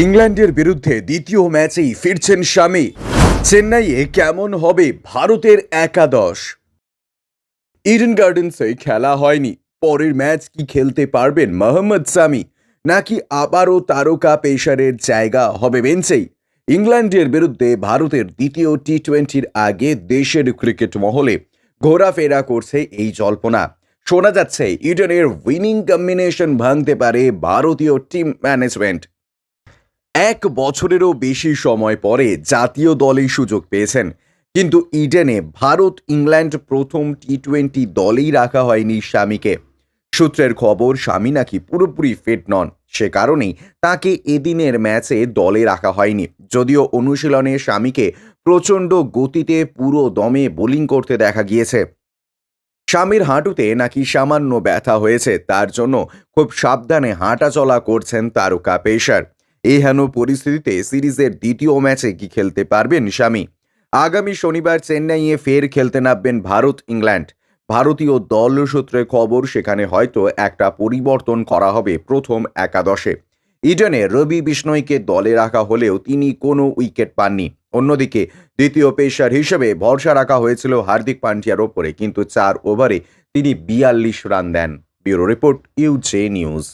ইংল্যান্ডের বিরুদ্ধে দ্বিতীয় ম্যাচেই ফিরছেন শামি। চেন্নাইয়ে কেমন হবে ভারতের একাদশ? ইডেন গার্ডেন্সে খেলা হয়নি, পরের ম্যাচ কি খেলতে পারবেন মোহাম্মদ শামি, নাকি আবারও তারকা পেসারের জায়গা হবে বেঞ্চেই? ইংল্যান্ডের বিরুদ্ধে ভারতের দ্বিতীয় টি-20-র আগে দেশের ক্রিকেট মহলে ঘোরাফেরা করছে এই জল্পনা। শোনা যাচ্ছে ইডেনের উইনিং কম্বিনেশন ভাঙতে পারে ভারতীয় টিম ম্যানেজমেন্ট। 1 বছরেরও বেশি সময় পরে জাতীয় দলেই সুযোগ পেয়েছেন, কিন্তু ইডেনে ভারত ইংল্যান্ড প্রথম টি-20 দলেই রাখা হয়নি শামিকে। সূত্রের খবর, শামি নাকি পুরোপুরি ফিট নন, সে কারণেই তাকে এদিনের ম্যাচে দলে রাখা হয়নি। যদিও অনুশীলনে শামিকে প্রচণ্ড গতিতে পুরো দমে বোলিং করতে দেখা গিয়েছে। শামির হাঁটুতে নাকি সামান্য ব্যথা হয়েছে, তার জন্য খুব সাবধানে হাঁটাচলা করছেন তারকা পেসার। এই হেন পরিস্থিতিতে সিরিজের দ্বিতীয় ম্যাচে কি খেলতে পারবেন শামি? আগামী শনিবার চেন্নাইয়ে ফের খেলতে নামবেন ভারত ইংল্যান্ড। ভারতীয় দল সূত্রে খবর, সেখানে হয়তো একটা পরিবর্তন করা হবে প্রথম একাদশে। ইডেনে রবি বিষ্ণয়কে দলে রাখা হলেও তিনি কোনো উইকেট পাননি। অন্যদিকে দ্বিতীয় পেসার হিসেবে ভরসা রাখা হয়েছিল হার্দিক পান্ডিয়ার ওপরে, কিন্তু 4 ওভারে তিনি 42 রান দেন। ব্যুরো রিপোর্ট, ইউজে নিউজ।